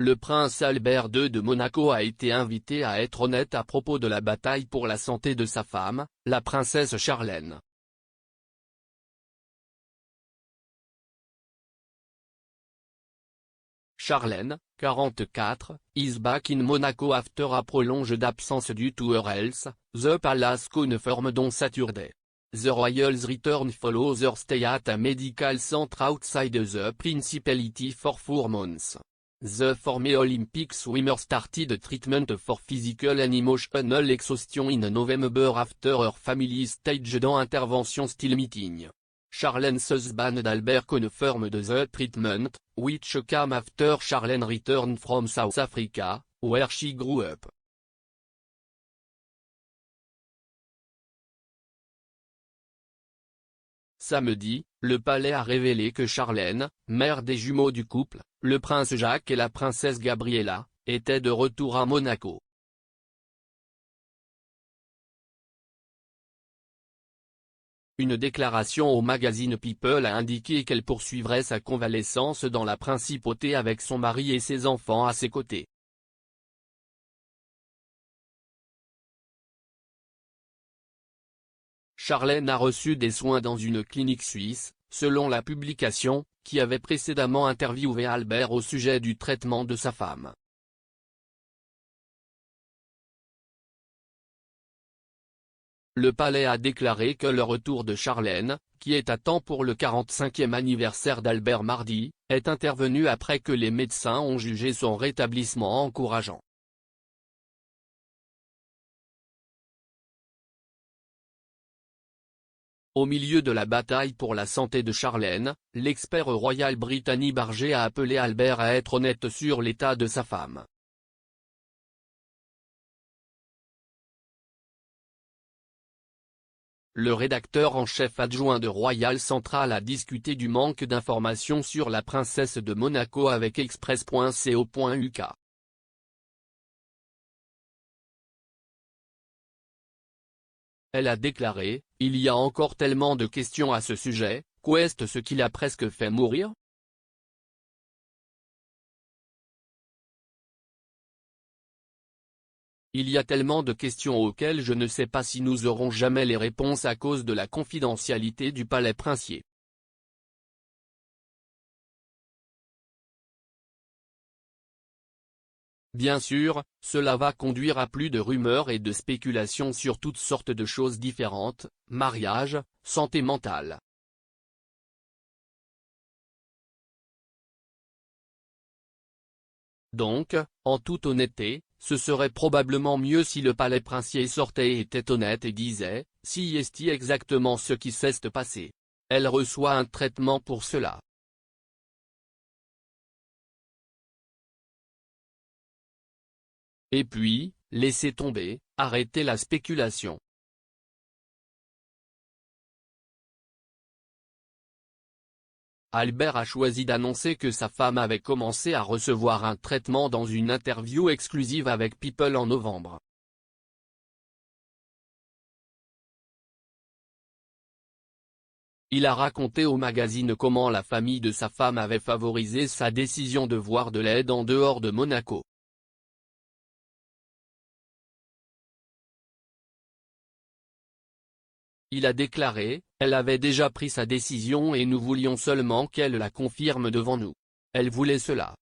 Le prince Albert II de Monaco a été invité à être honnête à propos de la bataille pour la santé de sa femme, la princesse Charlène. Charlène, 44, is back in Monaco after a prolonged absence due to her health, the palace confirmed on Saturday. The royals return follows her stay at a medical centre outside the Principality for 4 months. The former Olympic swimmer started treatment for physical and emotional exhaustion in November after her family staged an intervention still meeting. Charlène's husband Albert confirmed the treatment, which came after Charlène returned from South Africa, where she grew up. Samedi, le palais a révélé que Charlène, mère des jumeaux du couple, le prince Jacques et la princesse Gabriella, était de retour à Monaco. Une déclaration au magazine People a indiqué qu'elle poursuivrait sa convalescence dans la principauté avec son mari et ses enfants à ses côtés. Charlène a reçu des soins dans une clinique suisse, selon la publication, qui avait précédemment interviewé Albert au sujet du traitement de sa femme. Le palais a déclaré que le retour de Charlène, qui est à temps pour le 45e anniversaire d'Albert mardi, est intervenu après que les médecins ont jugé son rétablissement encourageant. Au milieu de la bataille pour la santé de Charlène, l'expert royal Brittany Barger a appelé Albert à être honnête sur l'état de sa femme. Le rédacteur en chef adjoint de Royal Central a discuté du manque d'informations sur la princesse de Monaco avec Express.co.uk. Elle a déclaré, « Il y a encore tellement de questions à ce sujet, qu'est ce qui l'a presque fait mourir ? Il y a tellement de questions auxquelles je ne sais pas si nous aurons jamais les réponses à cause de la confidentialité du palais princier. » Bien sûr, cela va conduire à plus de rumeurs et de spéculations sur toutes sortes de choses différentes, mariage, santé mentale. Donc, en toute honnêteté, ce serait probablement mieux si le palais princier sortait et était honnête et disait, si est exactement ce qui s'est passé. Elle reçoit un traitement pour cela. Et puis, laissez tomber, arrêtez la spéculation. Albert a choisi d'annoncer que sa femme avait commencé à recevoir un traitement dans une interview exclusive avec People en novembre. Il a raconté au magazine comment la famille de sa femme avait favorisé sa décision de voir de l'aide en dehors de Monaco. Il a déclaré, « Elle avait déjà pris sa décision et nous voulions seulement qu'elle la confirme devant nous. Elle voulait cela. »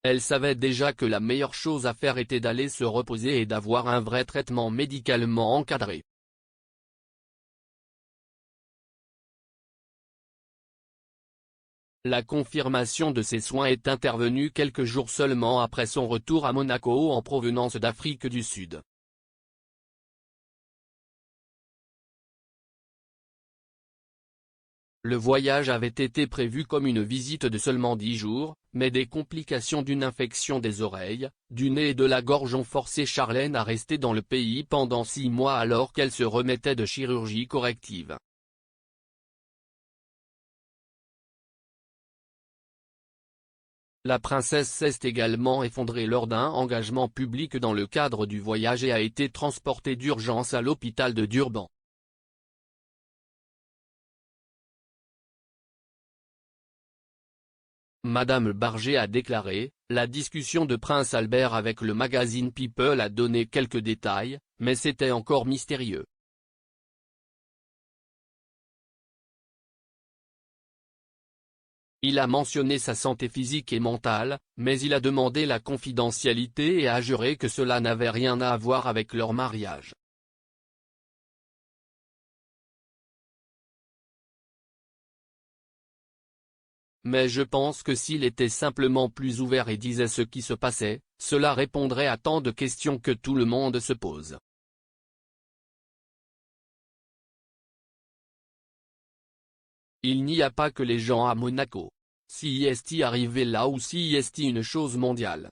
Elle savait déjà que la meilleure chose à faire était d'aller se reposer et d'avoir un vrai traitement médicalement encadré. La confirmation de ces soins est intervenue quelques jours seulement après son retour à Monaco en provenance d'Afrique du Sud. Le voyage avait été prévu comme une visite de seulement 10 jours, mais des complications d'une infection des oreilles, du nez et de la gorge ont forcé Charlène à rester dans le pays pendant 6 mois alors qu'elle se remettait de chirurgie corrective. La princesse s'est également effondrée lors d'un engagement public dans le cadre du voyage et a été transportée d'urgence à l'hôpital de Durban. Madame Barger a déclaré, la discussion de Prince Albert avec le magazine People a donné quelques détails, mais c'était encore mystérieux. Il a mentionné sa santé physique et mentale, mais il a demandé la confidentialité et a juré que cela n'avait rien à voir avec leur mariage. Mais je pense que s'il était simplement plus ouvert et disait ce qui se passait, cela répondrait à tant de questions que tout le monde se pose. Il n'y a pas que les gens à Monaco. Si est arrivé là aussi est une chose mondiale.